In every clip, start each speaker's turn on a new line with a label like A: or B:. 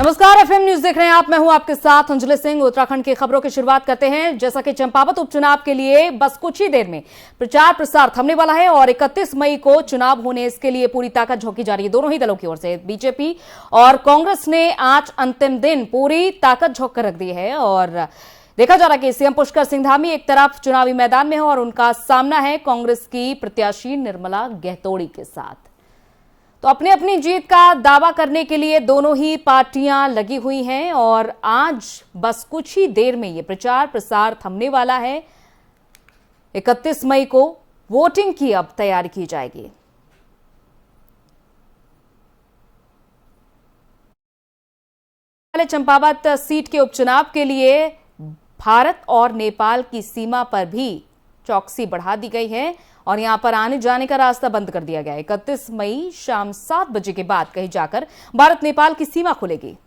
A: नमस्कार, FM news देख रहे हैं आप। मैं हूं आपके साथ अंजलि सिंह। उत्तराखंड की खबरों की शुरुआत करते हैं। जैसा कि चंपावत उपचुनाव के लिए बस कुछ ही देर में प्रचार प्रसार थमने वाला है और 31 मई को चुनाव होने, इसके लिए पूरी ताकत झोंकी जा रही है दोनों ही दलों की ओर से। बीजेपी और कांग्रेस ने आज अंतिम दिन पूरी ताकत झोंक कर रख दी है और देखा जा रहा है कि सीएम पुष्कर सिंह धामी एक तरफ चुनावी मैदान में है और उनका सामना है कांग्रेस की प्रत्याशी निर्मला गहतोड़ी के साथ। तो अपनी अपनी जीत का दावा करने के लिए दोनों ही पार्टियां लगी हुई हैं और आज बस कुछ ही देर में ये प्रचार प्रसार थमने वाला है। 31 मई को वोटिंग की अब तैयारी की जाएगी। चंपावत सीट के उपचुनाव के लिए भारत और नेपाल की सीमा पर भी चौकसी बढ़ा दी गई है और यहां पर आने जाने का रास्ता बंद कर दिया गया है। 31 मई शाम 7 बजे के बाद कहीं जाकर भारत नेपाल की सीमा खुलेगी।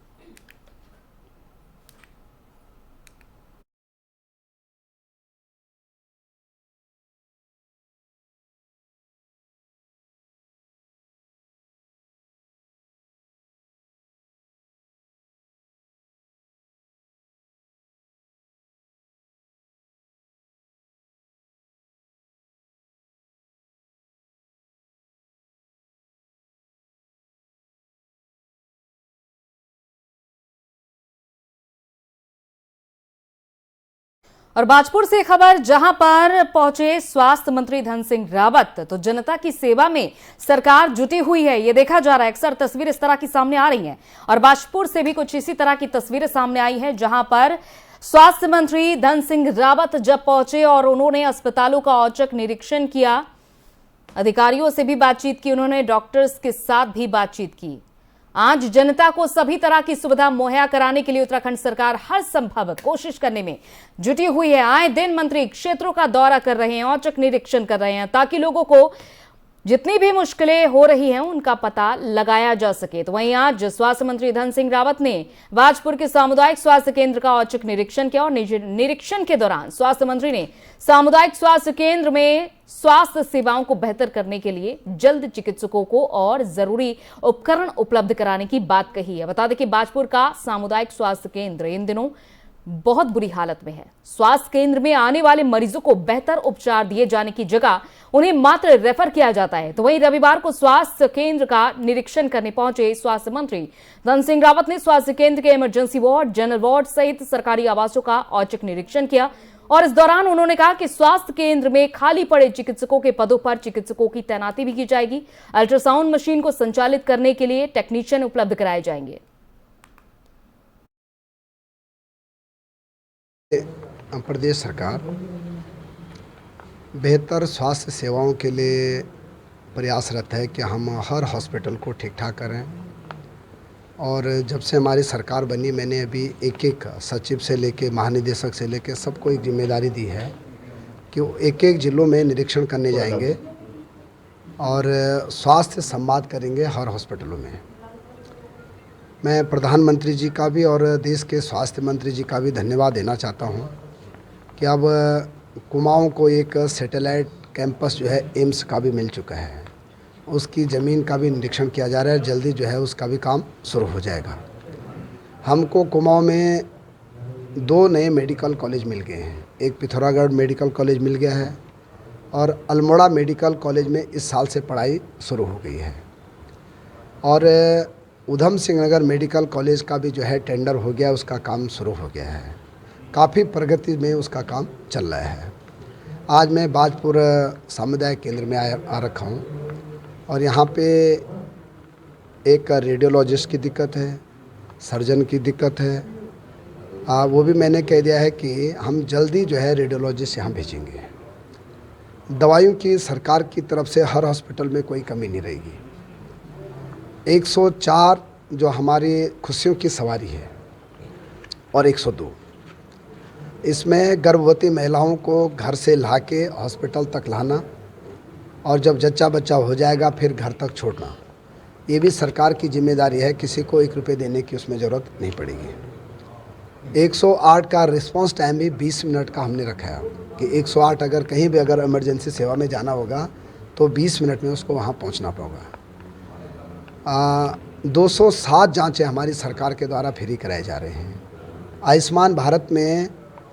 A: और बाजपुर से खबर, जहां पर पहुंचे स्वास्थ्य मंत्री धन सिंह रावत, तो जनता की सेवा में सरकार जुटी हुई है, ये देखा जा रहा है। अक्सर तस्वीर इस तरह की सामने आ रही हैं और बाजपुर से भी कुछ इसी तरह की तस्वीरें सामने आई हैं, जहां पर स्वास्थ्य मंत्री धन सिंह रावत जब पहुंचे और उन्होंने अस्पतालों का औचक निरीक्षण किया, अधिकारियों से भी बातचीत की, उन्होंने डॉक्टर्स के साथ भी बातचीत की। आज जनता को सभी तरह की सुविधा मुहैया कराने के लिए उत्तराखंड सरकार हर संभव कोशिश करने में जुटी हुई है। आए दिन मंत्री क्षेत्रों का दौरा कर रहे हैं, औचक निरीक्षण कर रहे हैं ताकि लोगों को जितनी भी मुश्किलें हो रही हैं उनका पता लगाया जा सके। तो वहीं आज स्वास्थ्य मंत्री धन सिंह रावत ने बाजपुर के सामुदायिक स्वास्थ्य केंद्र का औचक निरीक्षण किया और निरीक्षण के दौरान स्वास्थ्य मंत्री ने सामुदायिक स्वास्थ्य केंद्र में स्वास्थ्य सेवाओं को बेहतर करने के लिए जल्द चिकित्सकों को और जरूरी उपकरण उपलब्ध कराने की बात कही है। बता दें कि बाजपुर का सामुदायिक स्वास्थ्य केंद्र इन दिनों बहुत बुरी हालत में है। स्वास्थ्य केंद्र में आने वाले मरीजों को बेहतर उपचार दिए जाने की जगह उन्हें मात्र रेफर किया जाता है। तो वहीं रविवार को स्वास्थ्य केंद्र का निरीक्षण करने पहुंचे स्वास्थ्य मंत्री धन सिंह रावत ने स्वास्थ्य केंद्र के इमरजेंसी वार्ड, जनरल वार्ड सहित सरकारी आवासों का औचक निरीक्षण किया और इस दौरान उन्होंने कहा कि स्वास्थ्य केंद्र में खाली पड़े चिकित्सकों के पदों पर चिकित्सकों की तैनाती भी की जाएगी। अल्ट्रासाउंड मशीन को संचालित करने के लिए टेक्नीशियन उपलब्ध कराए जाएंगे।
B: प्रदेश सरकार बेहतर स्वास्थ्य सेवाओं के लिए प्रयासरत है कि हम हर हॉस्पिटल को ठीक ठाक करें और जब से हमारी सरकार बनी मैंने अभी एक एक सचिव से लेके महानिदेशक से लेके सबको एक जिम्मेदारी दी है कि वो एक एक जिलों में निरीक्षण करने जाएंगे और स्वास्थ्य संवाद करेंगे हर हॉस्पिटलों में। मैं प्रधानमंत्री जी का भी और देश के स्वास्थ्य मंत्री जी का भी धन्यवाद देना चाहता हूं कि अब कुमाऊं को एक सैटेलाइट कैंपस जो है एम्स का भी मिल चुका है, उसकी ज़मीन का भी निरीक्षण किया जा रहा है। जल्दी जो है उसका भी काम शुरू हो जाएगा। हमको कुमाऊं में 2 नए मेडिकल कॉलेज मिल गए हैं। एक पिथौरागढ़ मेडिकल कॉलेज मिल गया है और अल्मोड़ा मेडिकल कॉलेज में इस साल से पढ़ाई शुरू हो गई है और उधम सिंह नगर मेडिकल कॉलेज का भी जो है टेंडर हो गया, उसका काम शुरू हो गया है। काफ़ी प्रगति में उसका काम चल रहा है। आज मैं बाजपुर सामुदायिक केंद्र में आ रखा हूँ और यहाँ पे एक रेडियोलॉजिस्ट की दिक्कत है, सर्जन की दिक्कत है। वो भी मैंने कह दिया है कि हम जल्दी जो है रेडियोलॉजिस्ट यहाँ भेजेंगे। दवाइयों की सरकार की तरफ से हर हॉस्पिटल में कोई कमी नहीं रहेगी। 104 जो हमारी खुशियों की सवारी है और 102, इसमें गर्भवती महिलाओं को घर से लाके हॉस्पिटल तक लाना और जब जच्चा बच्चा हो जाएगा फिर घर तक छोड़ना, ये भी सरकार की जिम्मेदारी है। किसी को 1 रुपये देने की उसमें ज़रूरत नहीं पड़ेगी। 108 का रिस्पांस टाइम भी 20 मिनट का हमने रखा है कि 108 अगर कहीं भी अगर इमरजेंसी सेवा में जाना होगा तो 20 मिनट में उसको वहाँ पहुँचना होगा। 207 जांचें हमारी सरकार के द्वारा फ्री कराए जा रहे हैं। आयुष्मान भारत में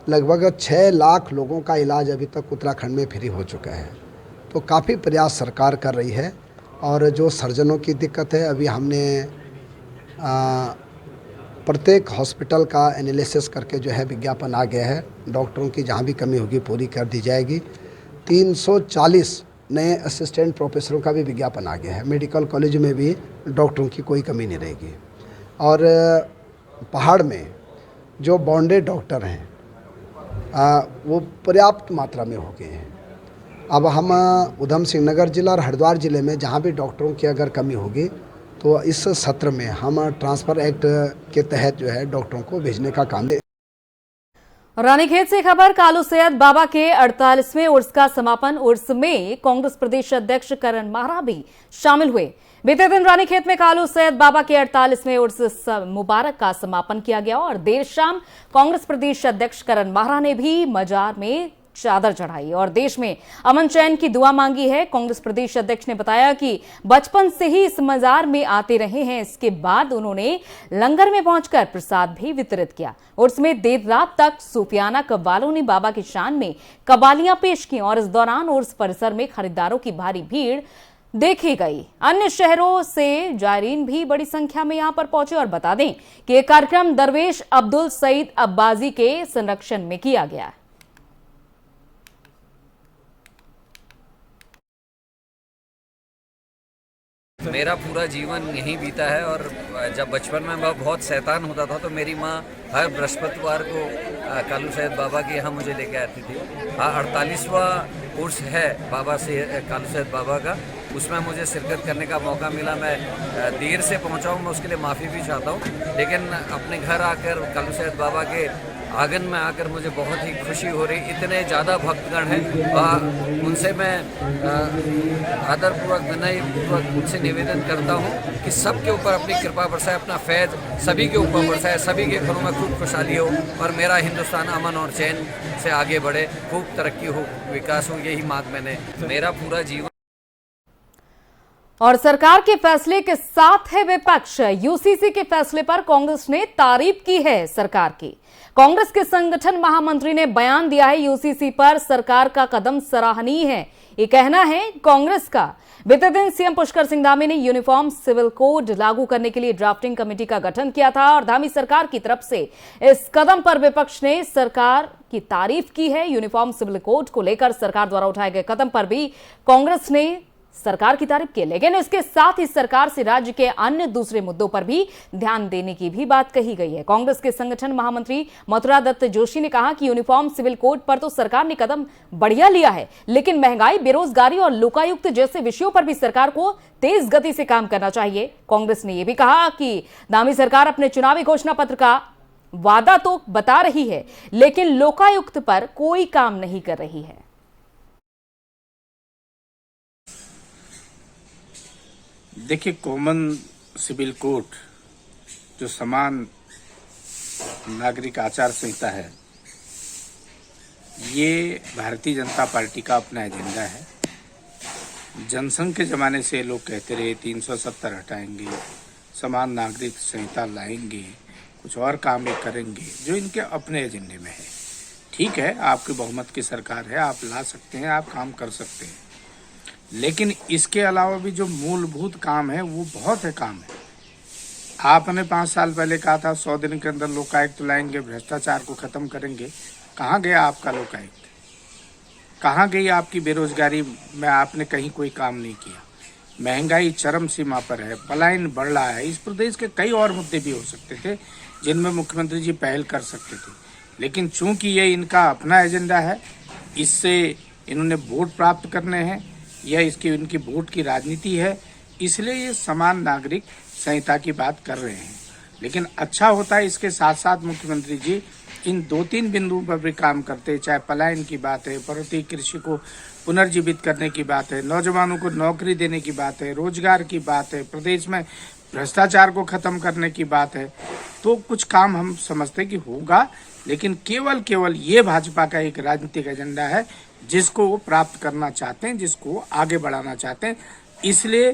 B: लगभग 6 लाख लोगों का इलाज अभी तक उत्तराखंड में फ्री हो चुका है। तो काफ़ी प्रयास सरकार कर रही है। और जो सर्जनों की दिक्कत है, अभी हमने प्रत्येक हॉस्पिटल का एनालिसिस करके जो है विज्ञापन आ गया है। डॉक्टरों की जहाँ भी कमी होगी पूरी कर दी जाएगी। 340 नए असिस्टेंट प्रोफेसरों का भी विज्ञापन आ गया है। मेडिकल कॉलेज में भी डॉक्टरों की कोई कमी नहीं रहेगी। और पहाड़ में जो बॉन्डेड डॉक्टर हैं वो पर्याप्त मात्रा में हो गए हैं। अब हम उधम सिंह नगर जिला और हरिद्वार जिले में जहाँ भी डॉक्टरों की अगर कमी होगी तो इस सत्र में हम ट्रांसफ़र एक्ट के तहत जो है डॉक्टरों को भेजने का काम।
A: रानीखेत से खबर, कालू सैयद बाबा के 48वें उर्स का समापन। उर्स में कांग्रेस प्रदेश अध्यक्ष करण माहरा भी शामिल हुए। बीते दिन रानीखेत में कालू सैयद बाबा के 48वें उर्स मुबारक का समापन किया गया और देर शाम कांग्रेस प्रदेश अध्यक्ष करण माहरा ने भी मजार में चादर चढ़ाई और देश में अमन चैन की दुआ मांगी है। कांग्रेस प्रदेश अध्यक्ष ने बताया कि बचपन से ही इस मजार में आते रहे हैं। इसके बाद उन्होंने लंगर में पहुंचकर प्रसाद भी वितरित किया। उर्स में देर रात तक सूफियाना कव्वालों ने बाबा की शान में कव्वालियां पेश की और इस दौरान उर्स परिसर में खरीदारों की भारी भीड़ देखी गई। अन्य शहरों से जायरीन भी बड़ी संख्या में यहां पर पहुंचे और बता दें कि यह कार्यक्रम दरवेश अब्दुल सईद अब्बासी के संरक्षण में किया गया है।
C: मेरा पूरा जीवन यहीं बीता है और जब बचपन में मैं बहुत शैतान होता था तो मेरी माँ हर बृहस्पतिवार को कालू सैयद बाबा के यहाँ मुझे लेके आती थी। 48वां उर्स है बाबा से कालू सैयद बाबा का, उसमें मुझे शिरकत करने का मौका मिला। मैं देर से पहुँचा हूँ, मैं उसके लिए माफ़ी भी चाहता हूँ, लेकिन अपने घर आकर कालू सैयद बाबा के आंगन में आकर मुझे बहुत ही खुशी हो रही। इतने ज़्यादा भक्तगण हैं, उनसे मैं आदरपूर्वक विनयपूर्वक उनसे निवेदन करता हूँ कि सबके ऊपर अपनी कृपा बरसाए, अपना फैज़ सभी के ऊपर बरसाए, सभी के घरों में खूब खुशहाली हो और मेरा हिंदुस्तान अमन और चैन से आगे बढ़े, खूब तरक्की हो, विकास हो। यही मांग मैंने मेरा पूरा जीवन।
A: और सरकार के फैसले के साथ है विपक्ष। यूसीसी के फैसले पर कांग्रेस ने तारीफ की है सरकार की। कांग्रेस के संगठन महामंत्री ने बयान दिया है, यूसीसी पर सरकार का कदम सराहनीय है, ये कहना है कांग्रेस का। बीते दिन सीएम पुष्कर सिंह धामी ने यूनिफॉर्म सिविल कोड लागू करने के लिए ड्राफ्टिंग कमेटी का गठन किया था और धामी सरकार की तरफ से इस कदम पर विपक्ष ने सरकार की तारीफ की है। यूनिफॉर्म सिविल कोड को लेकर सरकार द्वारा उठाए गए कदम पर भी कांग्रेस ने सरकार की तारीफ की, लेकिन इसके साथ ही सरकार से राज्य के अन्य दूसरे मुद्दों पर भी ध्यान देने की भी बात कही गई है। कांग्रेस के संगठन महामंत्री मथुरा दत्त जोशी ने कहा कि यूनिफॉर्म सिविल कोड पर तो सरकार ने कदम बढ़िया लिया है, लेकिन महंगाई, बेरोजगारी और लोकायुक्त जैसे विषयों पर भी सरकार को तेज गति से काम करना चाहिए। कांग्रेस ने यह भी कहा कि धामी सरकार अपने चुनावी घोषणा पत्र का वादा तो बता रही है, लेकिन लोकायुक्त पर कोई काम नहीं कर रही है।
D: देखिए, कॉमन सिविल कोड जो समान नागरिक आचार संहिता है, ये भारतीय जनता पार्टी का अपना एजेंडा है। जनसंघ के ज़माने से लोग कहते रहे 370 हटाएंगे, समान नागरिक संहिता लाएंगे, कुछ और काम ये करेंगे जो इनके अपने एजेंडे में है। ठीक है, आपकी बहुमत की सरकार है, आप ला सकते हैं, आप काम कर सकते हैं, लेकिन इसके अलावा भी जो मूलभूत काम है वो बहुत है काम है। आपने 5 साल पहले कहा था 100 दिन के अंदर लोकायुक्त लाएंगे, भ्रष्टाचार को खत्म करेंगे। कहाँ गया आपका लोकायुक्त? कहाँ गई आपकी बेरोजगारी में? आपने कहीं कोई काम नहीं किया। महंगाई चरम सीमा पर है, पलायन बढ़ रहा है। इस प्रदेश के कई और मुद्दे भी हो सकते थे जिनमें मुख्यमंत्री जी पहल कर सकते थे, लेकिन चूंकि ये इनका अपना एजेंडा है, इससे इन्होंने वोट प्राप्त करने हैं, यह इसकी उनकी वोट की राजनीति है, इसलिए ये समान नागरिक संहिता की बात कर रहे हैं। लेकिन अच्छा होता है इसके साथ साथ मुख्यमंत्री जी इन 2-3 बिंदुओं पर भी काम करते, चाहे पलायन की बात है, पर्वतीय कृषि को पुनर्जीवित करने की बात है, नौजवानों को नौकरी देने की बात है, रोजगार की बात है, प्रदेश में भ्रष्टाचार को खत्म करने की बात है। तो कुछ काम हम समझते कि होगा, लेकिन केवल ये भाजपा का एक राजनीतिक एजेंडा है जिसको वो प्राप्त करना चाहते हैं, जिसको आगे बढ़ाना चाहते हैं। इसलिए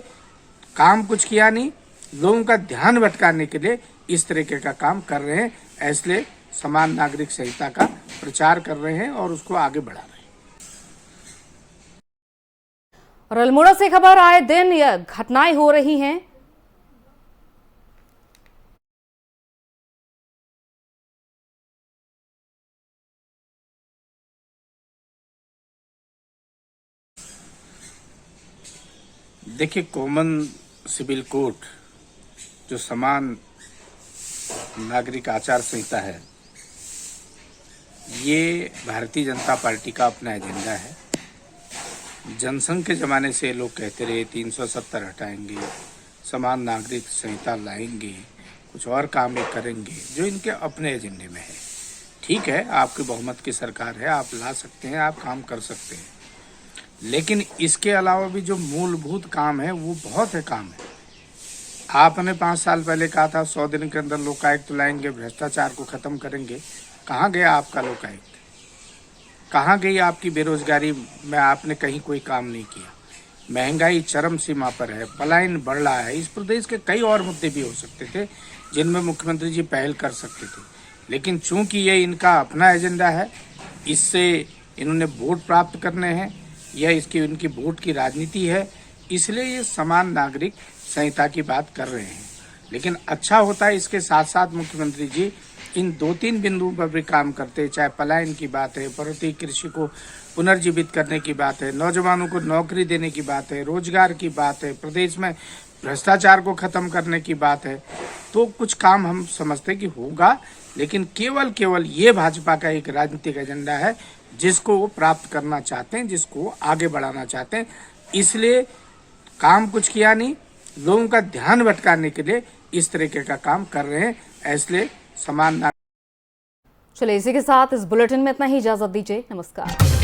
D: काम कुछ किया नहीं, लोगों का ध्यान भटकाने के लिए इस तरीके का काम कर रहे हैं। इसलिए समान नागरिक संहिता का प्रचार कर रहे हैं और उसको आगे बढ़ा रहे हैं।
A: और अल्मोड़ा से खबर, आए दिन यह घटनाएं हो रही हैं।
D: देखिए, कॉमन सिविल कोड जो समान नागरिक आचार संहिता है, ये भारतीय जनता पार्टी का अपना एजेंडा है। जनसंघ के ज़माने से लोग कहते रहे 370 हटाएंगे, समान नागरिक संहिता लाएंगे, कुछ और काम ये करेंगे जो इनके अपने एजेंडे में है। ठीक है, आपकी बहुमत की सरकार है, आप ला सकते हैं, आप काम कर सकते हैं, लेकिन इसके अलावा भी जो मूलभूत काम है वो बहुत है काम है। आपने 5 साल पहले कहा था 100 दिन के अंदर लोकायुक्त लाएंगे, भ्रष्टाचार को खत्म करेंगे। कहाँ गया आपका लोकायुक्त? कहाँ गई आपकी बेरोजगारी में? आपने कहीं कोई काम नहीं किया। महंगाई चरम सीमा पर है, पलायन बढ़ रहा है। इस प्रदेश के कई और मुद्दे भी हो सकते थे जिनमें मुख्यमंत्री जी पहल कर सकते थे, लेकिन चूंकि ये इनका अपना एजेंडा है, इससे इन्होंने वोट प्राप्त करने हैं, यह इसकी इनकी वोट की राजनीति है, इसलिए ये समान नागरिक संहिता की बात कर रहे हैं। लेकिन अच्छा होता है इसके साथ साथ मुख्यमंत्री जी इन 2-3 बिंदुओं पर भी काम करते हैं। चाहे पलायन की बात है, पर्वतीय कृषि को पुनर्जीवित करने की बात है, नौजवानों को नौकरी देने की बात है, रोजगार की बात है, प्रदेश में भ्रष्टाचार को खत्म करने की बात है, तो कुछ काम हम समझते कि होगा। लेकिन केवल ये भाजपा का एक राजनीतिक एजेंडा है जिसको वो प्राप्त करना चाहते हैं, जिसको आगे बढ़ाना चाहते हैं। इसलिए काम कुछ किया नहीं, लोगों का ध्यान भटकाने के लिए इस तरीके का काम कर रहे हैं। इसलिए समान।
A: चलिए, इसी के साथ इस बुलेटिन में इतना ही, इजाजत दीजिए, नमस्कार।